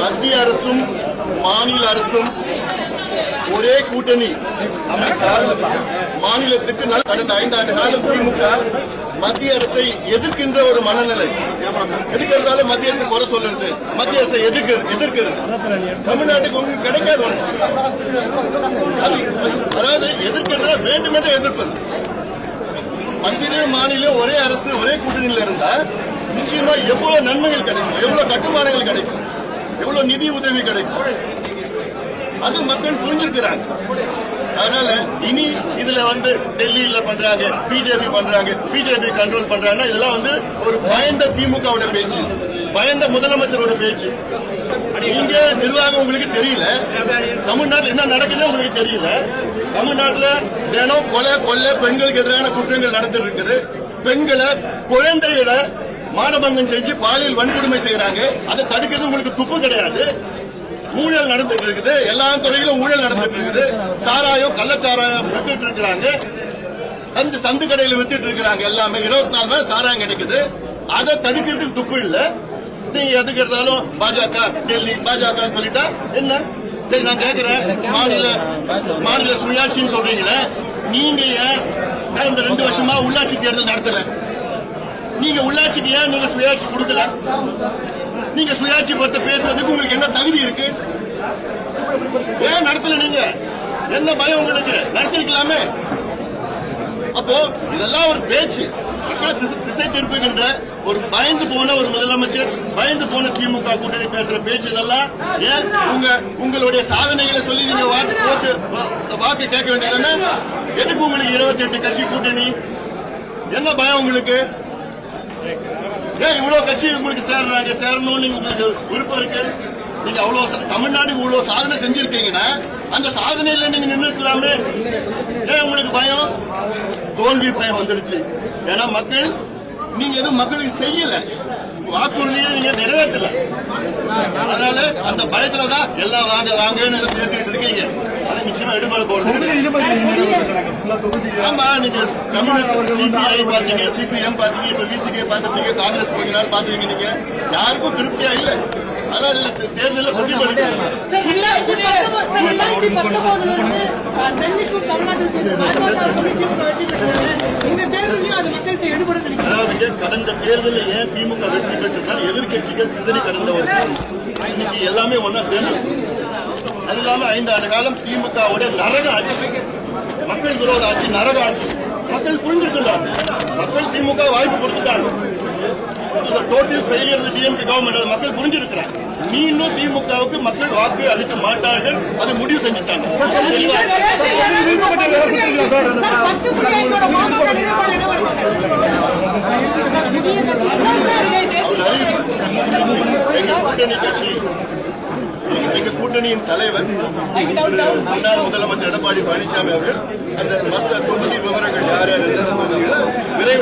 மத்திய அரசும் மாநில அரசும் ஒரே கூட்டணி அமைச்சால் மாநிலத்துக்கு கடந்த 5 ஆண்டு காலம் திமுக மத்திய அரசை எதிர்க்கின்ற ஒரு மனநிலை. எதுக்கிறதாலும் மத்திய அரசு குறை சொல்லுறது, மத்திய அரசை எதிர்க்கிறது. தமிழ்நாட்டுக்கு உங்களுக்கு கிடைக்காது. அதாவது எதிர்க்கிறத வேண்டுமென்று எதிர்ப்பது. மத்திய மாநிலம் ஒரே அரசு ஒரே கூட்டணியில் இருந்தா நிச்சயமா எவ்வளவு நன்மைகள் கிடைக்கும், எவ்வளவு கட்டுமானங்கள் கிடைக்கும், எவ்வளவு நிதி உதவி கிடைக்கும், அது மக்கள் புரிஞ்சிருக்கிறாங்க. அதனால இனி இதுல டெல்லியில பண்றாங்க, பிஜேபி பண்றாங்க, பிஜேபி கண்ட்ரோல் பண்றாங்க. இதெல்லாம் ஒரு பயந்த திமுகவோட பேச்சு, பயந்த முதலமைச்சரோட பேச்சு. நீங்க நிர்வாகம் உங்களுக்கு தெரியல, தமிழ்நாட்டில் என்ன நடக்குது உங்களுக்கு தெரியல. தமிழ்நாட்டில் தினம் கொலை பெண்களுக்கு எதிரான குற்றங்கள் நடந்துட்டு இருக்குது. பெண்களை குழந்தைகளை மானபங்கம் செஞ்சு பாலியல் வன்கொடுமை செய்யறாங்க. அதை தடுக்கிறது உங்களுக்கு துப்பு கிடையாது. ஊழல் நடந்துட்டு இருக்குது, எல்லா துறையிலும் ஊழல் நடந்துட்டு இருக்குது. சாராயம் கள்ளச்சாராயம் வித்துட்டு இருக்கிறாங்க, அந்த சந்து கடையில வித்துட்டு இருக்கிறாங்க. எல்லாமே 24 மணி சாராயம் கிடைக்குது. அதை தடுக்கிறதுக்கு துப்பு இல்ல. நீங்க எதுக்கு இருந்தாலும் பாஜக டெல்லி பாஜக சொல்லிட்டா என்ன? சரி, நான் கேட்கிறேன், மாநில சுயாட்சின்னு சொல்றீங்களே, நீங்க ஏன் கடந்த 2 வருஷமா உள்ளாட்சி தேர்தல் நடத்தல? நீங்க உள்ளாட்சிக்கு ஏன் நீங்க சுயாட்சி கொடுக்கல? நீங்க சுயாட்சி பத்தி பேசுறதுக்கு உங்களுக்கு என்ன தகுதி இருக்கு? ஏன் நடத்தல? நீங்க என்ன பயம் உங்களுக்கு? நடத்திருக்கலாமே. அப்போ இதெல்லாம் ஒரு பேச்சு, மக்களை திசை திருப்புகின்ற ஒரு பயந்து போன ஒரு முதலமைச்சர், பயந்து போன திமுக கூட்டணி பேசுற பேச்சு இதெல்லாம். ஏன் உங்களுடைய சாதனைகளை சொல்லி நீங்க வாக்கு கேட்க வேண்டியதானே? எதுக்கு உங்களுக்கு 28 கட்சி கூட்டணி? என்ன பயம் உங்களுக்கு? ஏன் இவ்வளவு கட்சி உங்களுக்கு சேரணும்னு உங்களுக்கு விருப்பம் இருக்கு? நீங்க அவ்வளவு தமிழ்நாட்டுக்கு இவ்வளவு சாதனை செஞ்சிருக்கீங்கன்னா அந்த சாதனையில நீங்க நின்று இருக்கலாமே. ஏன் உங்களுக்கு பயம்? தோல்வி பயம் வந்துடுச்சு. ஏன்னா நீங்க எதுவும் மக்களுக்கு செய்யல, வாக்குறுதியை நீங்க நிறைவேற்றல. அதனால அந்த பயத்துலதான் எல்லாம் வாங்கன்னு சேர்த்துக்கிட்டு இருக்கீங்க. அது நிச்சயமா எடுபட போறது. ஆமா, நீங்க கம்யூனிஸ்ட் சிபிஐ பாத்தீங்க, சிபிஎம் பாத்தீங்க, இப்ப விசிகே பாத்துட்டீங்க, காங்கிரஸ் கொஞ்ச நாள் பாத்துவீங்க. நீங்க யாருக்கும் திருப்தியா இல்ல. அதனால தேர்தலில் பிரதிபலிக்கிறாங்க. அதாவது கடந்த தேர்தலில் ஏன் திமுக வெற்றி பெற்றால் எதிர்கட்சிகள் சிதறி கடந்த ஒரு இன்னைக்கு எல்லாமே ஒன்னா சேர்ந்து. அது இல்லாம 5 ஆண்டு காலம் திமுகவுடைய நரக ஆட்சி, மக்கள் விரோத ஆட்சி, நரக ஆட்சி. மக்கள் புரிஞ்சிருக்கிறாங்க. மக்கள் திமுக வாய்ப்பு கொடுத்துட்டாங்க. டோட்டல் ஃபெயிலியர் டிஎம்கே கவர்மெண்ட் மக்கள் புரிஞ்சிருக்கிறாங்க. மீண்டும் திமுகவுக்கு மக்கள் வாக்கு அளிக்க மாட்டார்கள், அதை முடிவு செஞ்சுட்டாங்க. கூட்டணி கட்சி, எங்க கூட்டணியின் தலைவர் முன்னாள் முதலமைச்சர் எடப்பாடி பழனிசாமி அவர்கள் அந்த மற்ற தொகுதி விவரங்கள் யார் யார் விரைவில்